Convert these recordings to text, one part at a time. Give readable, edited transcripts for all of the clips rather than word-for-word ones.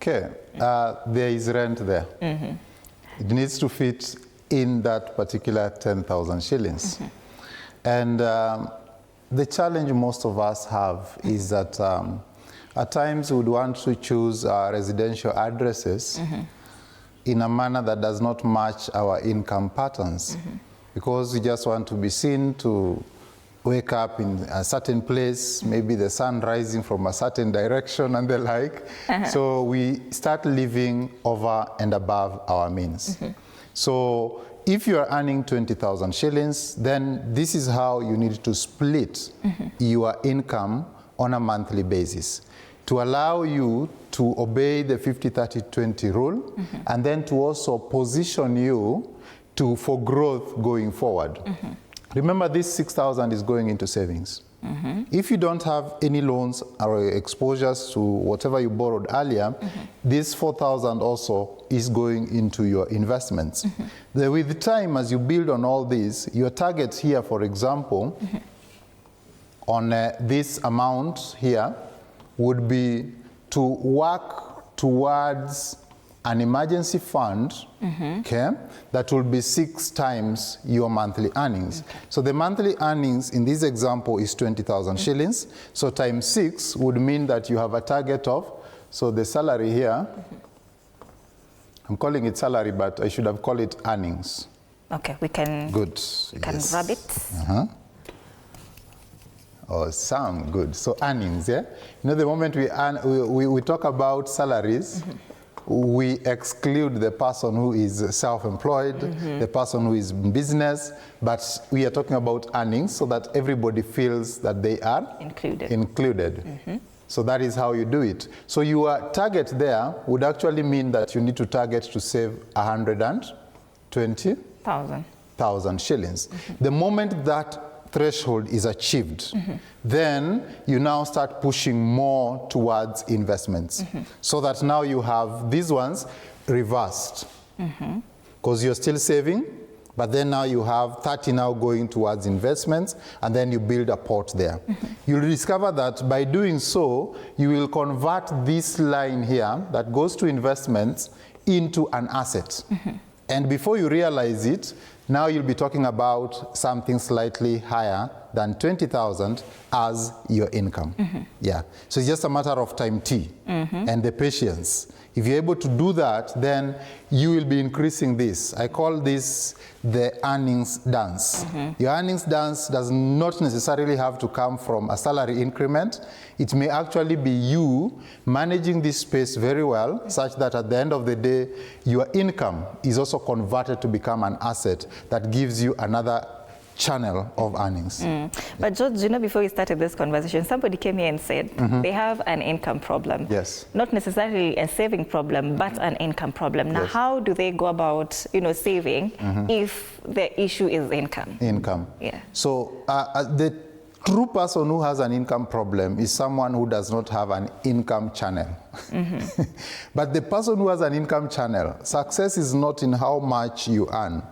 Okay, there is rent there. It needs to fit in that particular 10,000 shillings. And the challenge most of us have is that at times we would want to choose our residential addresses in a manner that does not match our income patterns, because we just want to be seen to wake up in a certain place, maybe the sun rising from a certain direction and the like. So we start living over and above our means. So if you are earning 20,000 shillings, then this is how you need to split your income on a monthly basis to allow you to obey the 50-30-20 rule, and then to also position you for growth going forward. Remember, this 6,000 is going into savings. If you don't have any loans or exposures to whatever you borrowed earlier, this 4,000 also is going into your investments. With time, as you build on all these, your target here, for example, on this amount here, would be to work towards an emergency fund, okay, that will be 6 times your monthly earnings. So the monthly earnings in this example is 20,000 shillings. So times 6 would mean that you have a target of, so the salary here, I'm calling it salary, but I should have called it earnings. Okay, we can. Good. We can rub it. Oh, sound good. So earnings, yeah? You know, the moment we talk about salaries, we exclude the person who is self-employed, the person who is in business, but we are talking about earnings so that everybody feels that they are included. So that is how you do it. So your target there would actually mean that you need to target to save 120,000 shillings. The moment that threshold is achieved, then you now start pushing more towards investments, so that now you have these ones reversed, because you're still saving, but then now you have 30 now going towards investments, and then you build a pot there. You'll discover that by doing so, you will convert this line here that goes to investments into an asset. And before you realize it, now you'll be talking about something slightly higher than 20,000 as your income. Yeah. So it's just a matter of time T and the patience. If you're able to do that, then you will be increasing this. I call this the earnings dance. Your earnings dance does not necessarily have to come from a salary increment. It may actually be you managing this space very well, such that at the end of the day, your income is also converted to become an asset that gives you another channel of earnings. But George, you know, before we started this conversation, somebody came here and said they have an income problem. Yes. Not necessarily a saving problem, but an income problem. Now, how do they go about, you know, saving if the issue is income? Yeah. So the true person who has an income problem is someone who does not have an income channel. But the person who has an income channel, success is not in how much you earn.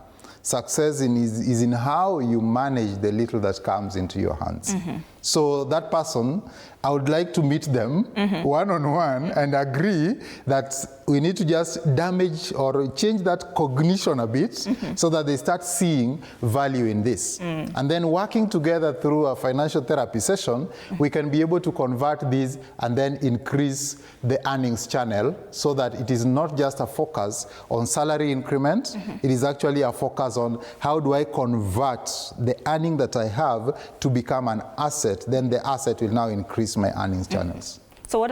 Success is in how you manage the little that comes into your hands. So that person, I would like to meet them one-on-one and agree that we need to just damage or change that cognition a bit so that they start seeing value in this. And then working together through a financial therapy session, we can be able to convert these and then increase the earnings channel so that it is not just a focus on salary increment, it is actually a focus on how do I convert the earning that I have to become an asset, then the asset will now increase my earnings channels. So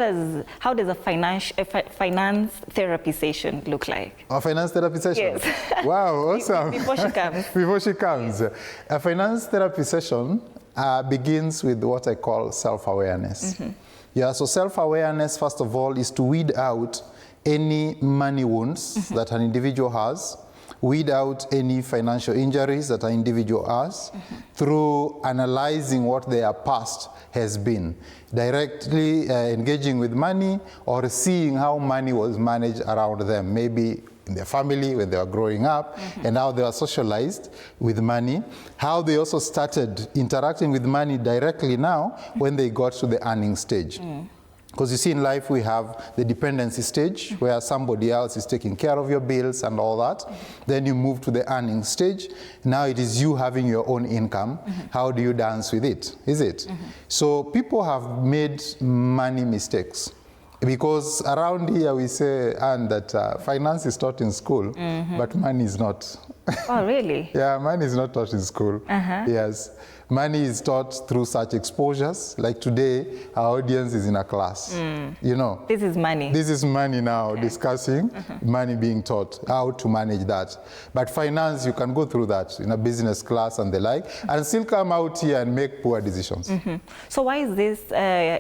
how does a finance therapy session look like? A finance therapy session? Yes. Wow, awesome. Before she comes. Before she comes. A finance therapy session begins with what I call self-awareness. Yeah, so self-awareness, first of all, is to weed out any money wounds that an individual has, weed out any financial injuries that an individual has through analyzing what their past has been, directly engaging with money or seeing how money was managed around them, maybe in their family when they were growing up, and how they were socialized with money, how they also started interacting with money directly now when they got to the earning stage. Because you see, in life we have the dependency stage where somebody else is taking care of your bills and all that. Then you move to the earning stage. Now it is you having your own income. How do you dance with it? Is it? So people have made money mistakes. Because around here we say, and that finance is taught in school, but money is not. Oh, really? Yeah, money is not taught in school. Yes. Money is taught through such exposures. Like today, our audience is in a class. You know. This is money. This is money now, discussing money being taught, how to manage that. But finance, you can go through that in a business class and the like, and still come out here and make poor decisions. So why is this,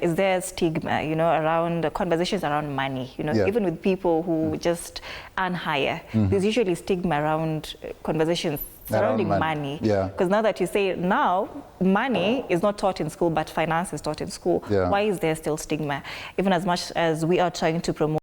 is there stigma, you know, around conversations around money? You know, even with people who just earn higher, there's usually stigma around conversations surrounding money. Because now that you say now, money is not taught in school, but finance is taught in school. Why is there still stigma? Even as much as we are trying to promote